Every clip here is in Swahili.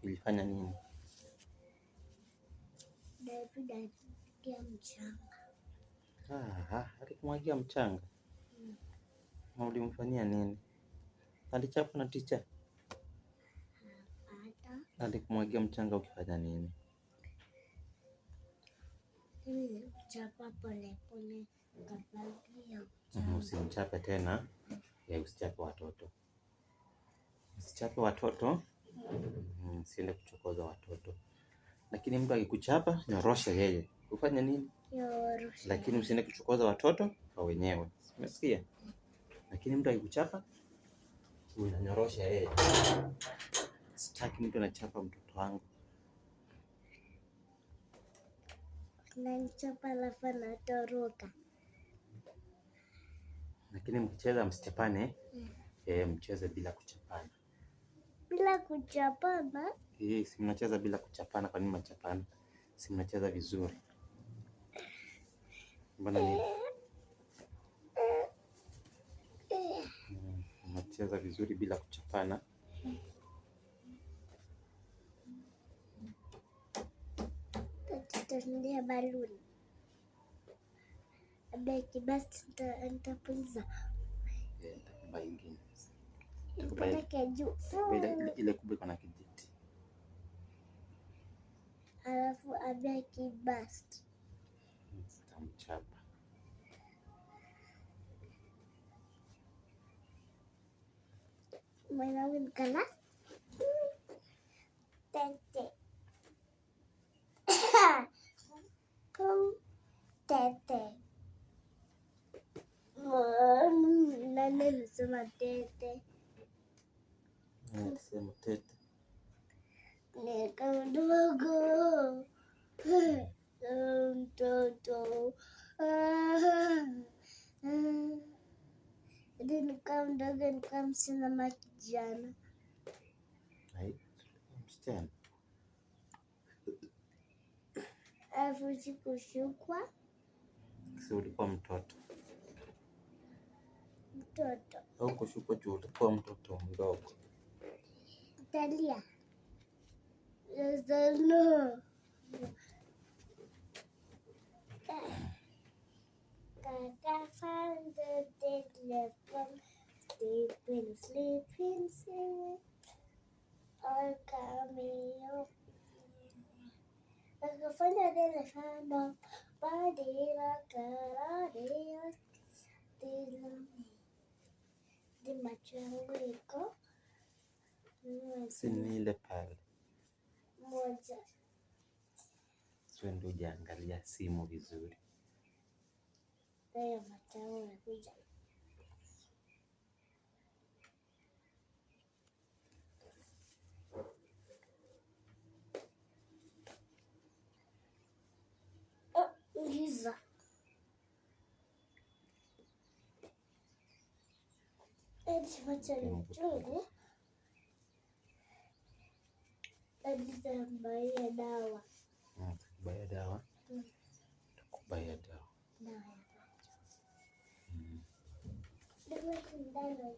Ilifanya nini? David alipiga mchanga. Alikumwagia mchanga. Na ulimfanyia nini? Alichapwa na teacher? Hapana. Alikumwagia mchanga ukifanya nini? Nilimchapa pole pole kapagia mchanga. Usimchape tena. Usichape watoto. Usichape watoto. Usiende kuchokoza watoto. Lakini mtu akikuchapa, nyorosha yeye. Ufanye nini? Nyorosha. Lakini usiende kuchokoza watoto kwa wenyewe. Umesikia? Lakini mtu akikuchapa, unanyorosha yeye. Sitaki mtu anachapa mtoto wangu. Ananichapa alafu anatoroka. Lakini mkicheza msichapane. Mcheze bila kuchapana. Bila kuchapana? Si mnacheza bila kuchapana, kwa nini mnachapana? Si mnacheza vizuri. Mbona nini? Mnacheza vizuri bila kuchapana. Tutatumia baluni. Abeki basi nitapuliza. Nitakupa ingine. Nipeleke juu. Ile kubwa iko na kijiti. Alafu abeki basi. Sitamchapa. Mwanangu nikala. Tete. Tete. Nani alisema tete? Sema tete. Nika mdogo. Mtoto. Nika mdogo nika msichana kijana. Msichana. Alafu sikushukwa. Si ulikuwa mtoto. Mtoto. Au kushukwa juu ulikuwa mtoto mdogo. Italia. No. Kaka found the dead left sleeping, singing. All cameo. Akafanya dele sana. Badila karadia. Di macho yangu iko. Si ile pale. Moja. Sio ndio ujaangalia simu vizuri. Leo matao yanakuja. Giza. Eti macho ni chungu. Nitambaia dawa. Takubaya dawa. Takubaya dawa. Dawa ya macho. Dawa sindano.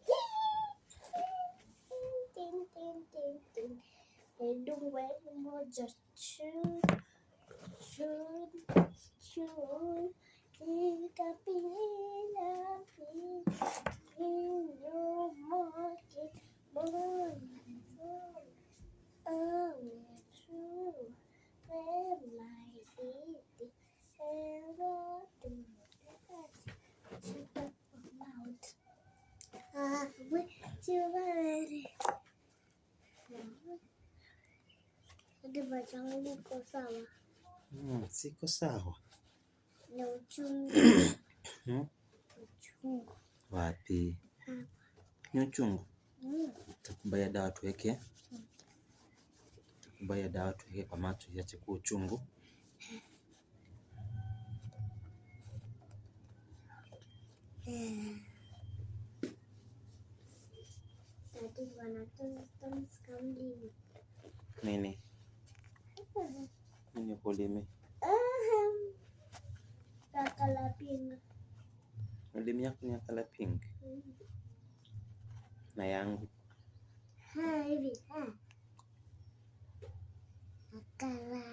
Ting. Edungwe moja chun. Ikapila pinyo moke moyo. Oh, true. Where my baby ever do that? She got a mouth. Which you ready? Ndio machangu niko sawa. Siko sawa. Na uchungu. Uchungu. Wapi? Ni uchungu. Takubaya dawa tuweke. Takubaya dawa tuweke kwa macho iache kuwa uchungu. Tadi wanatoa skamli. Nini? Nini polimi? Kala pink. Polimi yako ni kala pink. Na yangu. Hivi. Nakala.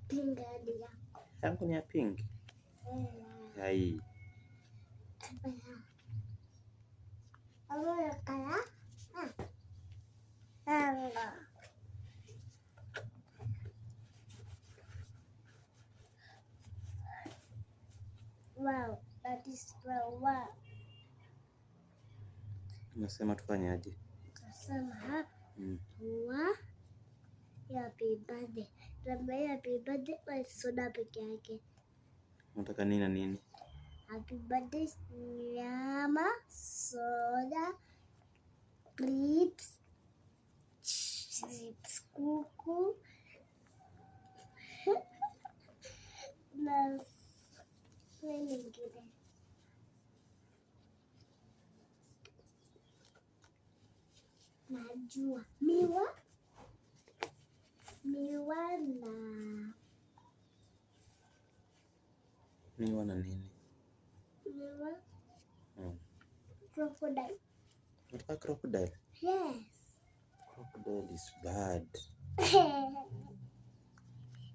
Pinga dia. Yangu ni ya pink. Hai. Apa nakala? Enggak. Wow, that is wow. Unasema tufanyaje? Kasema wa happy birthday. Labda happy birthday kwa soda peke yake. Unataka nini na nini? Happy birthday nyama, soda, chips, kuku na nini ingine. Najua miwa na nini? Miwa crocodile. Unataka crocodile? Yes. Crocodile is bad.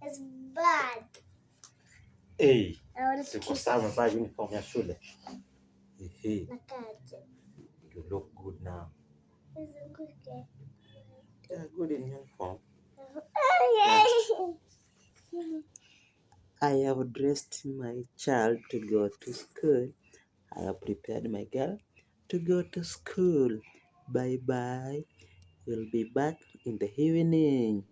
It's bad. Hey, siko sawa umevaa uniform ya shule. Nakaje. You look good now. Is it good? Yeah, good in uniform. Oh, I have dressed my child to go to school. I have prepared my girl to go to school. Bye bye. We'll be back in the evening.